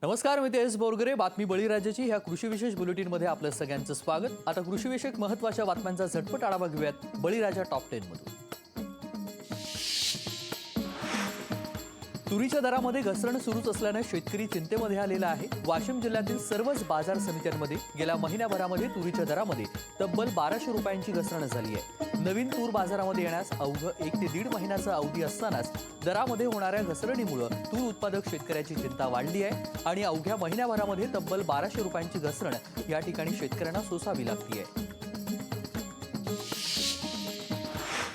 नमस्कार, मी तेज बोरगरे. बातमी बळीराजाची ह्या कृषी विशेष बुलेटिनमध्ये आपलं सगळ्यांचं स्वागत. आता कृषीविषयक महत्त्वाच्या बातम्यांचा झटपट आढावा घेऊयात बळीराजा टॉप 10 मधून. तुरीच्या दरामध्ये घसरण सुरूच असल्याने शेतकरी चिंतेमध्ये आलेला आहे. वाशिम जिल्ह्यातील सर्वच बाजार समित्यांमध्ये गेल्या महिन्याभरामध्ये तुरीच्या दरामध्ये तब्बल 1200 रुपयांची घसरण झाली आहे. नवीन तूर बाजारामध्ये येण्यास अवघ 1 ते 1.5 महिन्याचा अवधी असतानाच दरामध्ये होणाऱ्या घसरणीमुळे तूर उत्पादक शेतकऱ्याची चिंता वाढली आहे आणि अवघ्या महिन्याभरामध्ये तब्बल 1200 रुपयांची घसरण या ठिकाणी शेतकऱ्यांना सोसावी लागते.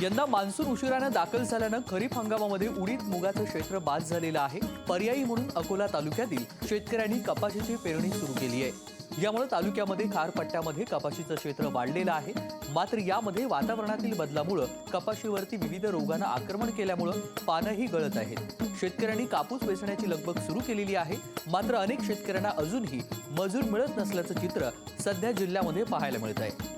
यंदा मान्सून उशिराने दाखल झाल्यानं खरीप हंगामामध्ये उडीद मुगाचं क्षेत्र बाद झालेलं आहे. पर्यायी म्हणून अकोला तालुक्यातील शेतकऱ्यांनी कपाशीची पेरणी सुरू केली आहे. यामुळे तालुक्यामध्ये खारपट्ट्यामध्ये कपाशीचं क्षेत्र वाढलेलं आहे. मात्र यामध्ये वातावरणातील बदलामुळे कपाशीवरती विविध रोगांना आक्रमण केल्यामुळे पानंही गळत आहेत. शेतकऱ्यांनी कापूस वेचण्याची लगबग सुरू केलेली आहे. मात्र अनेक शेतकऱ्यांना अजूनही मजूर मिळत नसल्याचं चित्र सध्या जिल्ह्यामध्ये पाहायला मिळत आहे.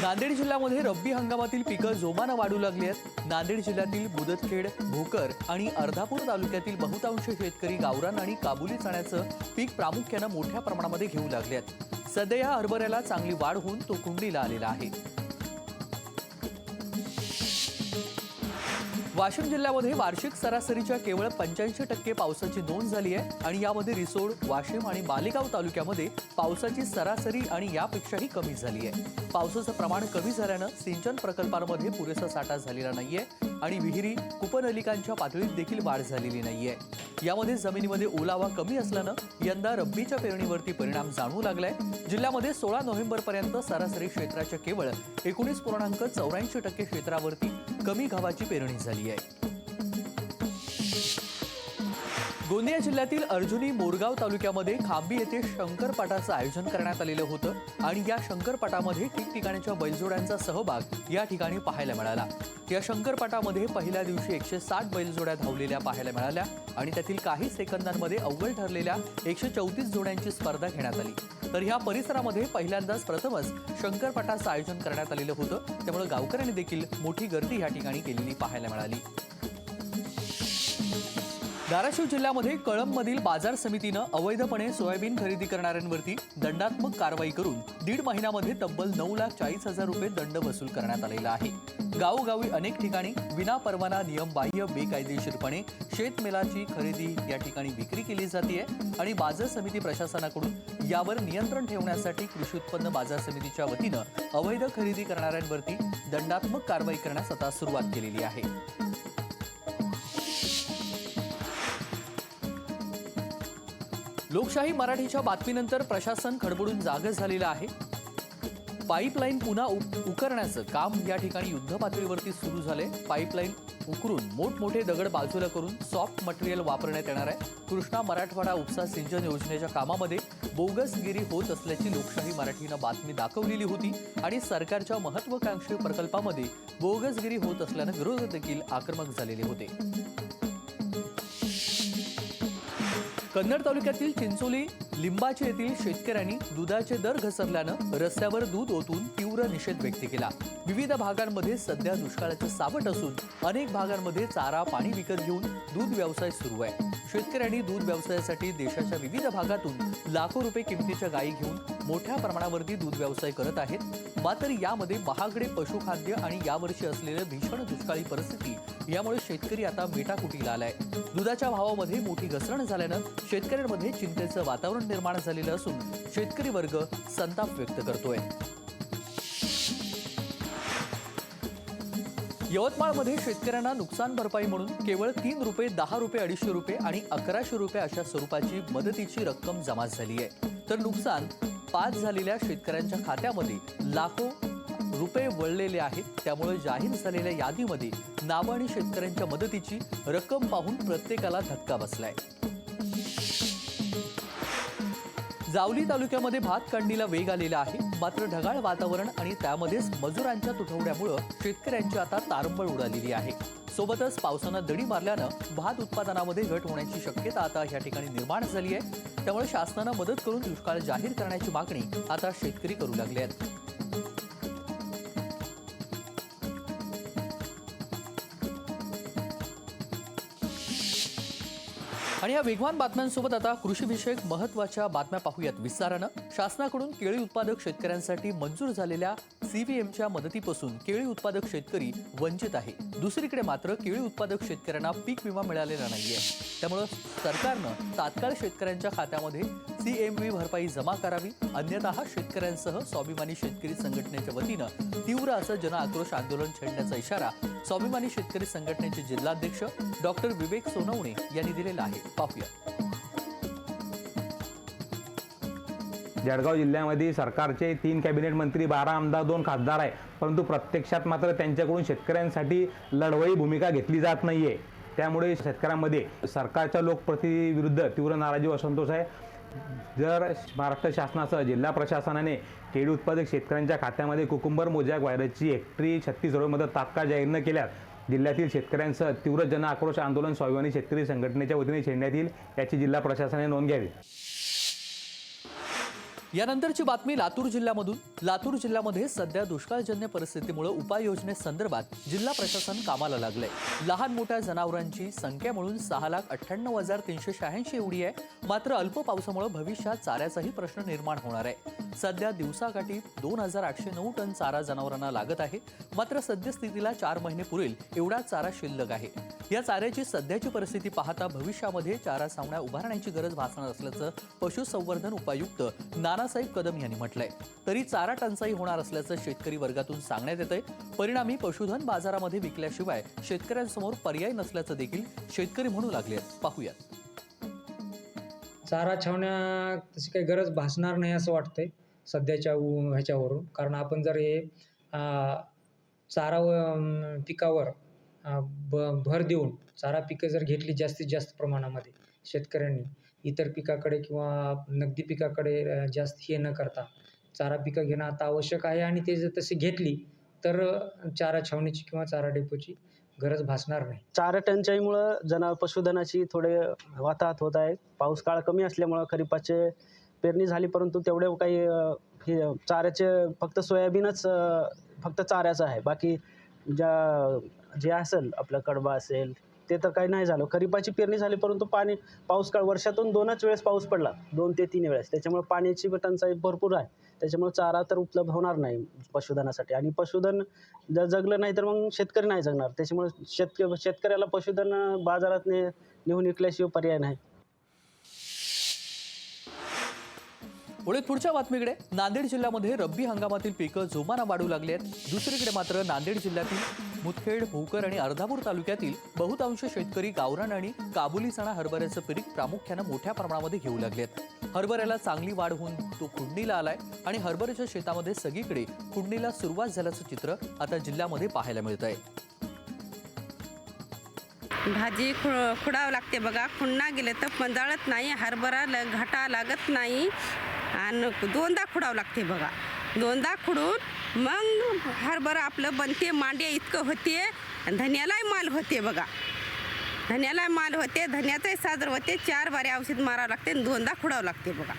नांदेड जिल्ह्यामध्ये रब्बी हंगामातील पिकं जोमानं वाढू लागली आहेत. नांदेड जिल्ह्यातील मुदतखेड, भोकर आणि अर्धापूर तालुक्यातील बहुतांश शेतकरी गावरान आणि काबुली चण्याचं पीक प्रामुख्यानं मोठ्या प्रमाणामध्ये घेऊ लागले आहेत. सध्या या हरभऱ्याला चांगली वाढ होऊन तो कुंडीला आलेला आहे. वाशिम जिल्ह्यामध्ये वार्षिक सरासरीच्या केवळ 85% पावसाची नोंद झाली आहे आणि यामध्ये रिसोड, वाशिम आणि मालेगाव तालुक्यामध्ये पावसाची सरासरी आणि यापेक्षाही कमी झाली आहे. पावसाचं प्रमाण कमी झाल्यानं सिंचन प्रकल्पांमध्ये पुरेसा साठा झालेला नाहीये आणि विहिरी, कूपनलिकांच्या पातळीत देखील वाढ झालेली नाहीये. यामध्ये जमिनीमध्ये ओलावा कमी असल्यानं यंदा रब्बीच्या पेरणीवरती परिणाम जाणवू लागलाय. जिल्ह्यामध्ये 16 नोव्हेंबरपर्यंत सरासरी क्षेत्राच्या केवळ 19.84% क्षेत्रावरती कमी गव्हाची पेरणी झाली आहे. गोंदिया जिल्ह्यातील अर्जुनी मोरगाव तालुक्यामध्ये खांबी येथे शंकरपाटाचं आयोजन करण्यात आलेलं होतं आणि या शंकरपाटामध्ये ठिकठिकाणच्या बैलजोड्यांचा सहभाग या ठिकाणी पाहायला मिळाला. या शंकरपाटामध्ये पहिल्या दिवशी 160 बैलजोड्या धावलेल्या पाहायला मिळाल्या आणि त्यातील काही सेकंदांमध्ये अव्वल ठरलेल्या 134 जोड्यांची स्पर्धा घेण्यात आली. तर ह्या परिसरामध्ये पहिल्यांदाच प्रथमच शंकरपाटाचं आयोजन करण्यात आलेलं होतं. त्यामुळे गावकऱ्यांनी देखील मोठी गर्दी या ठिकाणी केलेली पाहायला मिळाली. धाराशिव जिल्ह्यामध्ये कळंबमधील बाजार समितीनं अवैधपणे सोयाबीन खरेदी करणाऱ्यांवरती दंडात्मक कारवाई करून 1.5 महिन्यामध्ये तब्बल 9,40,000 रुपये दंड वसूल करण्यात आलेला आहे. गावोगावी अनेक ठिकाणी विनापरवाना, नियमबाह्य, बेकायदेशीरपणे शेतमालाची खरेदी या ठिकाणी विक्री केली जाते आणि बाजार समिती प्रशासनाकडून यावर नियंत्रण ठेवण्यासाठी कृषी उत्पन्न बाजार समितीच्या वतीनं अवैध खरेदी करणाऱ्यांवरती दंडात्मक कारवाई करण्यास आता सुरुवात केलेली आहे. लोकशाही मराठीच्या बातमीनंतर प्रशासन खडबडून जागं झालेलं आहे. पाईपलाईन पुन्हा उकरण्याचं काम या ठिकाणी युद्धपातळीवरती सुरू झालंय. पाईपलाईन उकरून मोठमोठे दगड बाजूला करून सॉफ्ट मटेरियल वापरण्यात येणार आहे. कृष्णा मराठवाडा उपसा सिंचन योजनेच्या कामामध्ये बोगसगिरी होत असल्याची लोकशाही मराठीनं बातमी दाखवलेली होती आणि सरकारच्या महत्वाकांक्षी प्रकल्पामध्ये बोगसगिरी होत असल्यानं विरोधक देखील आक्रमक झालेले होते. कन्नड तालुक्यातील चिंचोली लिंबाचे येथील शेतकऱ्यांनी दुधाचे दर घसरल्यानं रस्त्यावर दूध ओतून तीव्र निषेध व्यक्त केला. विविध भागांमध्ये सध्या दुष्काळाचं सावट असून अनेक भागांमध्ये चारा, पाणी विकत घेऊन दूध व्यवसाय सुरू आहे. शेतकऱ्यांनी दूध व्यवसायासाठी देशाच्या विविध भागातून लाखो रुपये किमतीच्या गायी घेऊन मोठ्या प्रमाणावरती दूध व्यवसाय करत आहेत. मात्र यामध्ये महागडे पशुखाद्य आणि यावर्षी असलेलं भीषण दुष्काळी परिस्थिती यामुळे शेतकरी आता मेटाकुटीला आलाय. दुधाच्या भावामध्ये मोठी घसरण झाल्यानं शेतकऱ्यांमध्ये चिंतेचं वातावरण निर्माण झालेलं असून शेतकरी वर्ग संताप व्यक्त करतोय. यवतमाळमध्ये शेतकऱ्यांना नुकसान भरपाई म्हणून केवळ 3 रुपये, 10 रुपये, 250 रुपये आणि 1100 रुपये अशा स्वरूपाची मदतीची रक्कम जमा झाली आहे. तर नुकसान 5 झालेल्या शेतकऱ्यांच्या खात्यामध्ये लाखो रुपये वळलेले आहेत. त्यामुळे जाहीर झालेल्या यादीमध्ये नावं आणि शेतकऱ्यांच्या मदतीची रक्कम पाहून प्रत्येकाला धक्का बसलाय. जावली तालुक्यामध्ये भात काढणीला वेग आलेला आहे. मात्र ढगाळ वातावरण आणि त्यामध्येच मजुरांच्या तुटवड्यामुळे शेतकऱ्यांची आता तारंबळ उडालेली आहे. सोबतच पावसानं दडी मारल्यानं भात उत्पादनामध्ये घट होण्याची शक्यता आता या ठिकाणी निर्माण झाली आहे. त्यामुळे शासनानं मदत करून दुष्काळ जाहीर करण्याची मागणी आता शेतकरी करू लागले आहेत. आणि या वेगवान बातम्यांसोबत आता कृषीविषयक महत्त्वाच्या बातम्या पाहूयात विस्तारानं। शासनाकडून केळी उत्पादक शेतकऱ्यांसाठी मंजूर झालेल्या CVMच्या मदतीपासून केळी उत्पादक शेतकरी वंचित आहे। दुसरीकडे मात्र केळी उत्पादक शेतकऱ्यांना पीक विमा मिळालेला नाहीये। त्यामुळे सरकारनं तात्काळ शेतकऱ्यांच्या खात्यामध्ये CMV भरपाई जमा करावी, अन्यथा शेतकऱ्यांसह स्वाभिमानी शेतकरी संघटनेच्या वतीनं तीव्र असं जन आक्रोश आंदोलन छेडण्याचा इशारा स्वाभिमानी शेतकरी संघटनेचे जिल्हाध्यक्ष डॉक्टर विवेक सोनवणे यांनी दिलेला आहे। पाहूया। जळगाव जिल्ह्यामध्ये सरकारचे 3 कॅबिनेट मंत्री, 12 आमदार, 2 खासदार आहे, परंतु प्रत्यक्षात मात्र त्यांच्याकडून शेतकऱ्यांसाठी लढवई भूमिका घेतली जात नाहीये। त्यामुळे शेतकऱ्यांमध्ये सरकारच्या लोकप्रतिनिधीविरुद्ध तीव्र नाराजी व असंतोष आहे। जर महाराष्ट्र शासनासह जिल्हा प्रशासनाने केळी उत्पादक शेतकऱ्यांच्या खात्यामध्ये कुकुंबर मोजॅक व्हायरसची हेक्टरी 36 करोड मदत तात्काळ जाहीर न केल्यास जिल्ह्यातील शेतकऱ्यांसह तीव्र जन आक्रोश आंदोलन स्वाभिमानी शेतकरी संघटनेच्या वतीने छेडण्यात येईल, याची जिल्हा प्रशासनाने नोंद घ्यावी। यानंतरची बातमी लातूर जिल्ह्यामधून। लातूर जिल्ह्यामध्ये सध्या दुष्काळजन्य परिस्थितीमुळे उपाययोजनेसंदर्भात जिल्हा प्रशासन कामाला लागलंय। लहान मोठ्या जनावरांची संख्या मिळून 6,98,386 एवढी आहे। मात्र अल्प पावसामुळे भविष्यात चाऱ्याचाही प्रश्न निर्माण होणार आहे। सध्या दिवसाकाठी 2,809 टन चारा जनावरांना लागत आहे। मात्र सद्यस्थितीला 4 महिने पुरेल एवढा चारा शिल्लक आहे। या चाऱ्याची सध्याची परिस्थिती पाहता भविष्यामध्ये चारा छावण्या उभारण्याची गरज भासणार असल्याचं पशुसंवर्धन उपायुक्त नानासाहेब कदम यांनी म्हटलंय। तरी चारा टंचाई होणार असल्याचं शेतकरी वर्गातून सांगण्यात येतंय। परिणामी पशुधन बाजारामध्ये विकल्याशिवाय शेतकऱ्यांसमोर पर्याय नसल्याचं देखील शेतकरी म्हणू लागले। पाहूयात। चारा छावण्या तशी काही गरज भासणार नाही असं वाटतंय सध्याच्या ह्याच्यावरून। कारण आपण जर हे चारा पिकावर भर देऊन चारा पिकं जर घेतली जास्तीत जास्त प्रमाणामध्ये शेतकऱ्यांनी, इतर पिकाकडे किंवा नगदी पिकाकडे जास्त हे न करता चारा पिकं घेणं आता आवश्यक आहे। आणि ते जर तशी घेतली तर चारा छावणीची किंवा चारा डेपोची गरज भासणार नाही। चारा टंचाईमुळं पशुधनाची थोडे वाताहत होत आहे। पाऊस काळ कमी असल्यामुळं खरीपाचे पेरणी झाली, परंतु तेवढे काही हे चाऱ्याचे फक्त सोयाबीनच फक्त चाऱ्याचं आहे। बाकी जे असेल आपलं कडबा असेल ते तर काही नाही झालं। खरीपाची पेरणी झाली, परंतु पाऊस काळ वर्षातून 2च वेळेस पाऊस पडला, 2 ते 3 वेळेस। त्याच्यामुळे पाण्याची टंचाई भरपूर आहे। त्याच्यामुळे चारा तर उपलब्ध होणार नाही पशुधनासाठी। आणि पशुधन जर जगलं नाही तर मग शेतकरी नाही जगणार। त्याच्यामुळे शेतकऱ्याला पशुधन बाजारात नेऊन विकल्याशिवाय पर्याय नाही। पुढच्या बातमीकडे। नांदेड जिल्ह्यामध्ये रब्बी हंगामातील पिकं जोमानं वाढू लागली आहेत। दुसरीकडे मात्र नांदेड जिल्ह्यातील मुदखेड, भोकर आणि अर्धापूर तालुक्यातील बहुतांश शेतकरी गावरान आणि काबुली चणा हरभऱ्याचं पीक प्रामुख्यानं मोठ्या प्रमाणामध्ये घेऊ लागलेत। हरभऱ्याला चांगली वाढ होऊन तो खुडणीला आलाय आणि हरभऱ्याच्या शेतामध्ये सगळीकडे खुडणीला सुरुवात झाल्याचं चित्र आता जिल्ह्यामध्ये पाहायला मिळतंय। भाजी खुडावं लागते बघा। खुडणा गेले तर पंजाळत नाही, हरभरा घाटा लागत नाही आणि 2दा खुडावं लागते बघा। 2दा खुडून मग हरभरा आपलं बनते, मांड्या इतकं होते। धन्यालाही माल होते बघा, धन्याला माल होते, धन्याचाही साजर होते। 4 बारे औषध मारावं लागते आणि 2दा खुडावं लागते बघा।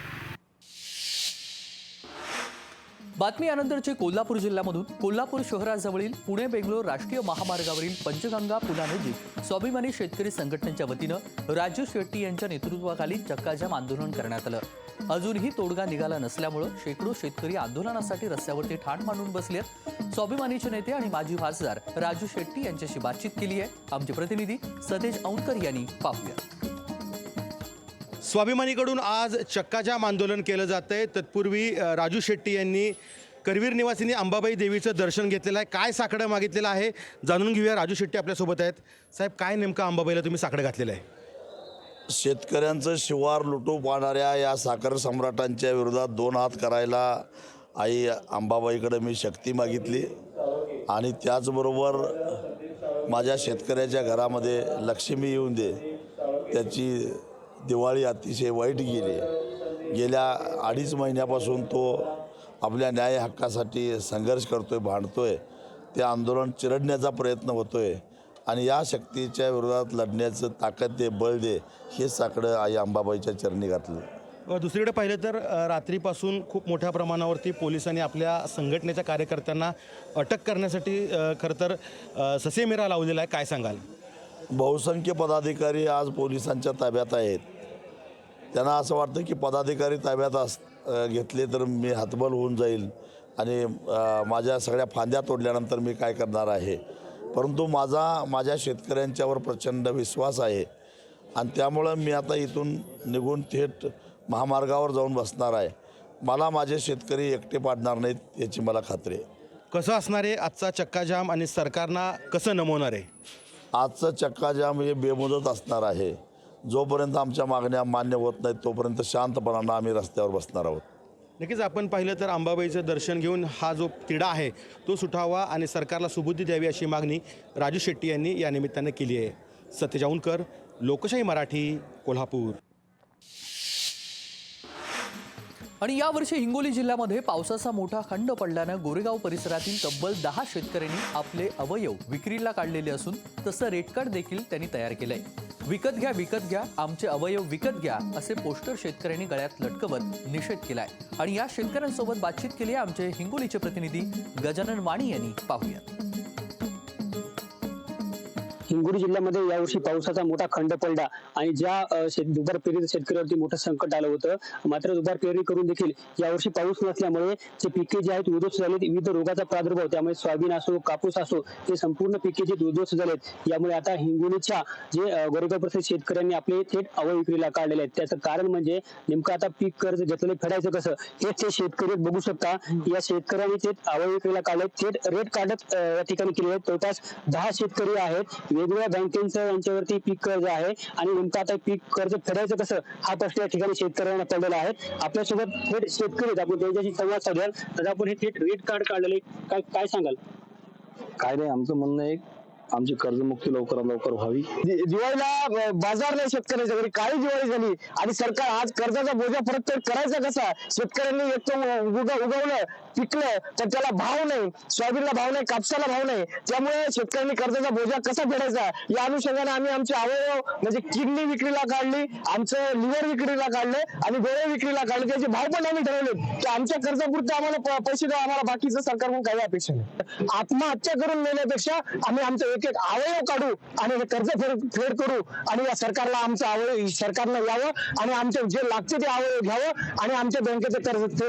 बातमी यानंतरची कोल्हापूर जिल्ह्यामधून। कोल्हापूर शहराजवळील पुणे बेंगलोर राष्ट्रीय महामार्गावरील पंचगंगा पुलानजीक स्वाभिमानी शेतकरी संघटनेच्या वतीनं राजू शेट्टी यांच्या नेतृत्वाखाली चक्काजाम आंदोलन करण्यात आलं। अजूनही तोडगा निघाला नसल्यामुळे शेकडो शेतकरी आंदोलनासाठी रस्त्यावरती ठाण मांडून बसलेत। स्वाभिमानीचे नेते आणि माजी खासदार राजू शेट्टी यांच्याशी बातचीत केली आहे आमचे प्रतिनिधी सतेज औंधकर यांनी। पाहूया। स्वाभिमानीकडून आज चक्काजाम आंदोलन केलं जात आहे। तत्पूर्वी राजू शेट्टी यांनी करवीर निवासिनी अंबाबाई देवीचं दर्शन घेतलेलं आहे। काय साकडं मागितलेलं आहे जाणून घेऊया। राजू शेट्टी आपल्यासोबत आहेत। साहेब, काय नेमकं अंबाबाईला तुम्ही साकडं घातलेलं आहे? शेतकऱ्यांचं शिवार लुटू पाहणाऱ्या या साखर सम्राटांच्या विरोधात 2 हात करायला आई अंबाबाईकडे मी शक्ती मागितली। आणि त्याचबरोबर माझ्या शेतकऱ्याच्या घरामध्ये लक्ष्मी येऊन दे, त्याची दिवाळी अतिशय वाईट गेली। गेल्या 2.5 महिन्यापासून तो आपल्या न्याय हक्कासाठी संघर्ष करतोय, भांडतोय। ते आंदोलन चिरडण्याचा प्रयत्न होतोय आणि या शक्तीच्या विरोधात लढण्याचं ताकद दे, बळ दे, हे साकडं आई अंबाबाईच्या चरणी घातलं। दुसरीकडे पाहिलं तर रात्रीपासून खूप मोठ्या प्रमाणावरती पोलिसांनी आपल्या संघटनेच्या कार्यकर्त्यांना अटक करण्यासाठी खरं तर ससेमिरा लावलेला आहे। काय सांगाल? बहुसंख्य पदाधिकारी आज पोलिसांच्या ताब्यात आहेत. त्यांना असं वाटतं की पदाधिकारी ताब्यात घेतले तर मी हतबल होऊन जाईल आणि माझ्या सगळ्या फांद्या तोडल्यानंतर मी काय करणार आहे. परंतु माझ्या शेतकऱ्यांच्यावर प्रचंड विश्वास आहे आणि त्यामुळं मी आता इथून निघून थेट महामार्गावर जाऊन बसणार आहे. मला माझे शेतकरी एकटे पाडणार नाहीत याची मला खात्री आहे. कसं असणार आहे आजचा चक्काजाम आणि सरकारना कसं नमवणार आहे? आजचं चक्काजाम हे बेमुदत असणार आहे. जोपर्यंत आमच्या मागण्या मान्य होत नाहीत तोपर्यंत शांतपणानं आम्ही रस्त्यावर बसणार आहोत. नक्कीच आपण पाहिलं तर अंबाबाईचं दर्शन घेऊन हा जो तिढा आहे तो सुटावा आणि सरकारला सुबुद्धी द्यावी अशी मागणी राजू शेट्टी यांनी या निमित्तानं केली आहे. सत्यज औंधकर, लोकशाही मराठी, कोल्हापूर. आणि यावर्षी हिंगोली जिल्ह्यामध्ये पावसाचा मोठा खंड पडल्यानं गोरेगाव परिसरातील तब्बल 10 शेतकऱ्यांनी आपले अवयव विक्रीला काढलेले असून तसं रेट कार्ड देखील त्यांनी तयार केलंय. विकत घ्या, आमचे अवयव विकत घ्या असे पोस्टर शेतकऱ्यांनी गळ्यात लटकवत निषेध केलाय. आणि या शेतकऱ्यांसोबत बातचीत केली आहे आमचे हिंगोलीचे प्रतिनिधी गजानन वाणी यांनी. पाहूयात. हिंगोली जिल्ह्यामध्ये यावर्षी पावसाचा मोठा खंड पडला आणि ज्या दुबार पेरणीचं शेतकऱ्यावरती मोठं संकट आलं होतं. मात्र दुबार पेरणी करून देखील यावर्षी पाऊस नसल्यामुळे जे पिके जे आहेत उद्ध्वस्त झालेत. विविध रोगाचा प्रादुर्भाव, त्यामुळे सोयाबीन असो, कापूस असो, हे संपूर्ण पिके जे उद्ध्वस्त झालेत. यामुळे आता हिंगोलीच्या जे गोरेगाव परिसरात शेतकऱ्यांनी आपले थेट अवयव विक्रीला काढलेले आहेत. त्याचं कारण म्हणजे नेमकं आता पीक कर्ज घेतलेले फेडायचं कसं हे ते शेतकरी बघू शकता. या शेतकऱ्यांनी थेट अवयव विक्रीला काढले, थेट रेट काढत या ठिकाणी केले आहेत. जवळपास 10 शेतकरी आहेत. वेगवेगळ्या बँकेचं यांच्यावरती पीक कर्ज आहे आणि नेमकं आता पीक कर्ज फेडायचं कसं हा प्रश्न या ठिकाणी शेतकऱ्यांना पडलेला आहे. आपल्यासोबत थेट शेतकरी आहेत, आपण त्यांच्याशी संवाद साधूया. तर आपण हे थेट रेट कार्ड काढलेले काय सांगाल? काय नाही, आमचं म्हणणं आहे आमची कर्जमुक्ती लवकरात लवकर व्हावी. दिवाळीला बाजार नाही शेतकऱ्याच्या घरी, काही दिवाळी झाली आणि सरकार आज कर्जाचा बोजा परतफेड करायचा कसा? शेतकऱ्यांनी एक तर उगवलं पिकलं तर त्याला भाव नाही, सोयाबीनला भाव नाही, कापसाला भाव नाही. त्यामुळे शेतकऱ्यांनी कर्जाचा बोजा कसा फेडायचा या अनुषंगाने आम्ही आमचे अवयव म्हणजे किडनी विक्रीला काढली, आमचं लिव्हर विक्रीला काढलं आणि डोळे विक्रीला काढले. त्याचे भाव पण आम्ही ठरवले की आमच्या कर्जापुरते आम्हाला पैसे द्या, आम्हाला बाकीचं सरकारकडून काही अपेक्षा नाही. आत्महत्या करून नेण्यापेक्षा आम्ही आमचं एक अवयव काढू आणि हे कर्ज फेड करू आणि या सरकारला आमचं अवयव सरकारला यावं आणि आमचे जे लागते ते अवयव घ्यावं आणि आमच्या बँकेचं कर्ज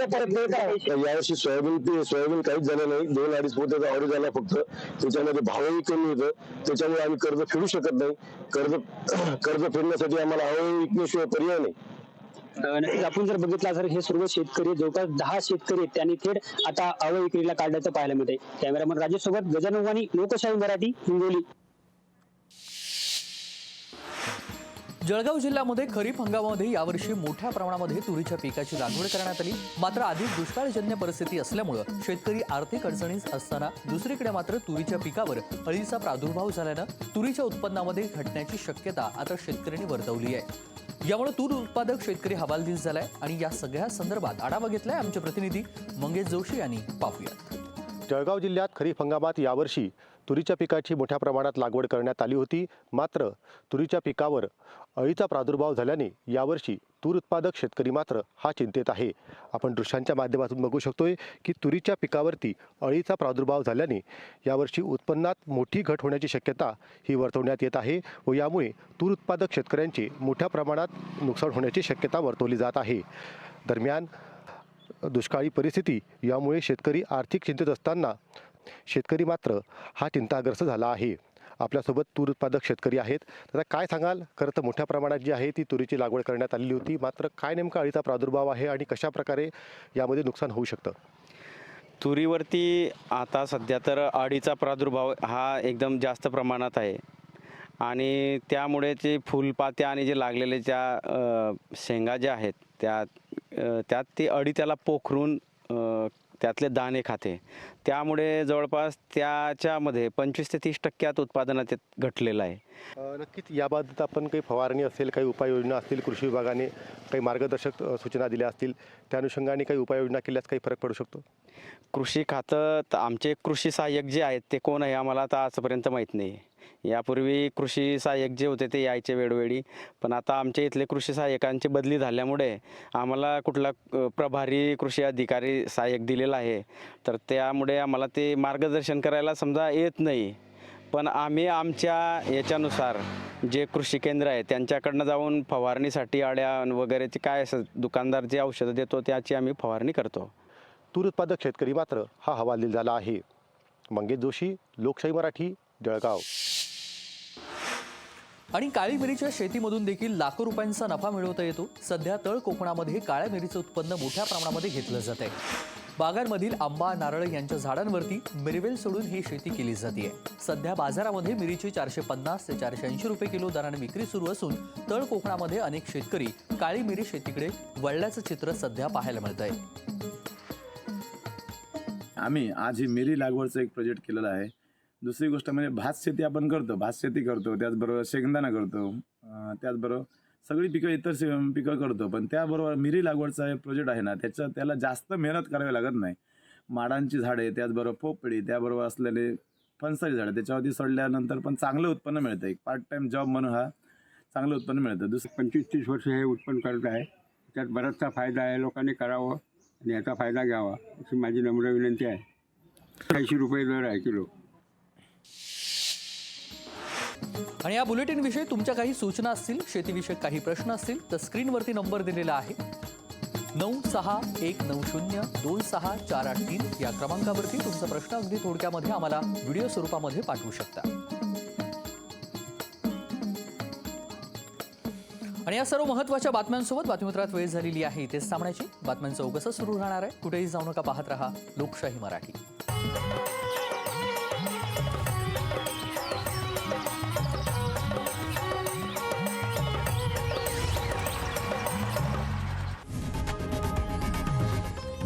परतफेड करावं. यावर्षी सोयाबीन काहीच झालं नाही. 2-2.5 पोत्याचा ऑर्डर झाला फक्त. त्याच्यामध्ये भावही कमी होतं. त्याच्यामुळे आम्ही कर्ज फेडू शकत नाही. कर्ज फेडण्यासाठी आम्हाला अवयव विकण्याशिवाय पर्याय नाही. नक्कीच आपण जर बघितला तर हे सर्व शेतकरी जवळपास 10 शेतकरी आहेत, त्यांनी थेट आता अवयव विक्रीला काढण्याचं पाहायला मिळते. कॅमेरामन राजेश सोबत गजानन वाणी, लोकशाही मराठी, हिंगोली. जळगाव जिल्ह्यामध्ये खरीप हंगामामध्ये यावर्षी मोठ्या प्रमाणामध्ये तुरीच्या पिकाची लागवड करण्यात आली. मात्र आधीच दुष्काळजन्य परिस्थिती असल्यामुळं शेतकरी आर्थिक अडचणीत असताना दुसरीकडे मात्र तुरीच्या पिकावर अळीचा प्रादुर्भाव झाल्यानं तुरीच्या उत्पन्नामध्ये घटण्याची शक्यता आता शेतकऱ्यांनी वर्तवली आहे. यामुळे तूर उत्पादक शेतकरी हवालदिल झालाय आणि या सगळ्या संदर्भात आढावा घेतलाय आमचे प्रतिनिधी मंगेश जोशी यांनी. पाहूयात. जळगाव जिल्ह्यात खरीप हंगामात यावर्षी तुरीच्या पिकाची मोठ्या प्रमाणात लागवड करण्यात आली होती. मात्र तुरीच्या पिकावर अळीचा प्रादुर्भाव झाल्याने यावर्षी तूर उत्पादक शेतकरी मात्र हा चिंतेत आहे. आपण दृश्यांच्या माध्यमातून बघू शकतोय की तुरीच्या पिकावरती अळीचा प्रादुर्भाव झाल्याने यावर्षी उत्पन्नात मोठी घट होण्याची शक्यता ही वर्तवण्यात येत आहे व यामुळे तूर उत्पादक शेतकऱ्यांचे मोठ्या प्रमाणात नुकसान होण्याची शक्यता वर्तवली जात आहे. दरम्यान दुष्काळी परिस्थिती यामुळे शेतकरी आर्थिक चिंतेत असताना शेतकरी मात्र हा चिंताग्रस्त झाला आहे. आपल्यासोबत तूर उत्पादक शेतकरी आहेत. तर काय सांगाल? खरं तर मोठ्या प्रमाणात जी आहे ती तुरीची लागवड करण्यात आलेली होती. मात्र काय नेमका अळीचा प्रादुर्भाव आहे आणि कशा प्रकारे यामध्ये नुकसान होऊ शकतं? तुरीवरती आता सध्या तर अळीचा प्रादुर्भाव हा एकदम जास्त प्रमाणात आहे आणि त्यामुळे जे फुलपात्या आणि जे लागलेले ज्या शेंगा ज्या आहेत त्यात ती अळी त्याला पोखरून त्यातले दाणे खाते. त्यामुळे जवळपास त्याच्यामध्ये 25 ते 30% उत्पादनात घटलेलं आहे. नक्कीच याबाबत आपण काही फवारणी असेल, काही उपाययोजना असतील, कृषी विभागाने काही मार्गदर्शक सूचना दिल्या असतील, त्या अनुषंगाने काही उपाययोजना केल्यास काही फरक पडू शकतो? कृषी खातं आमचे कृषी सहाय्यक जे आहेत ते कोण आहे आम्हाला आता आजपर्यंत माहीत नाही. यापूर्वी कृषी सहाय्यक जे होते ते यायचे वेळोवेळी, पण आता आमच्या इथले कृषी सहाय्यकांची बदली झाल्यामुळे आम्हाला कुठला प्रभारी कृषी अधिकारी सहाय्यक दिलेला आहे. तर त्यामुळे आम्हाला ते मार्गदर्शन करायला समजा येत नाही. पण आम्ही आमच्या याच्यानुसार जे कृषी केंद्र आहे त्यांच्याकडनं जाऊन फवारणीसाठी अळ्या वगैरेचे काय असं दुकानदार जे औषधं देतो त्याची आम्ही फवारणी करतो. तूर उत्पादक शेतकरी मात्र हा हवालदिल झाला आहे. मंगेश जोशी, लोकशाही मराठी, जळगाव. आणि काळी मिरीच्या शेतीमधून देखील लाखो रुपयांचा नफा मिळवता येतो. सध्या तळ कोकणामध्ये काळ्या मिरीचं उत्पन्न मोठ्या प्रमाणामध्ये घेतलं जात आहे. बागांमधील आंबा, नारळ यांच्या झाडांवरती मिरवेल सोडून ही शेती केली जाते. सध्या बाजारामध्ये मिरीची 450 ते 480 रुपये किलो दराने विक्री सुरू असून तळ कोकणामध्ये अनेक शेतकरी काळी मिरी शेतीकडे वळल्याचं चित्र सध्या पाहायला मिळत आहे. आम्ही आज ही मिरी लागवडचं एक प्रोजेक्ट केलेला आहे. दुसरी गोष्ट म्हणजे भात शेती आपण करतो, भात शेती करतो, त्याचबरोबर शेंगदाणा करतो, त्याचबरोबर सगळी पिकं इतर पिकं करतो. पण त्याबरोबर मिरी लागवडचा एक प्रोजेक्ट आहे ना, त्याला जास्त मेहनत करावी लागत नाही. माडांची झाडे, त्याचबरोबर पोपळी, त्याबरोबर असलेले फणसाची झाडे त्याच्यावरती सोडल्यानंतर पण चांगलं उत्पन्न मिळतं. एक पार्ट टाईम जॉब म्हणून हा चांगलं उत्पन्न मिळतं. 25-30 वर्ष हे उत्पन्न करत आहे. त्यात बराचसा फायदा आहे. लोकांनी करावं आणि याचा फायदा घ्यावा अशी माझी नम्र विनंती आहे. 80 रुपये दर आहे किलो. आणि या बुलेटिन विषयी तुमच्या काही सूचना असतील, शेतीविषयक काही प्रश्न असतील तर स्क्रीनवरती नंबर दिलेला आहे 9619026483 या क्रमांकावरती तुमचा प्रश्न अगदी थोडक्यामध्ये आम्हाला व्हिडिओ स्वरूपामध्ये पाठवू शकता. आणि या सर्व महत्त्वाच्या बातम्यांसोबत बातमीपत्रात वेळ झालेली आहे. इथेच थांबण्याची. बातम्यांचं ओघसं सुरू राहणार आहे. कुठेही जाऊ नका, पाहत रहा लोकशाही मराठी.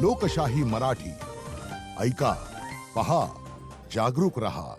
लोकशाही मराठी ऐका, पहा, जागरूक रहा.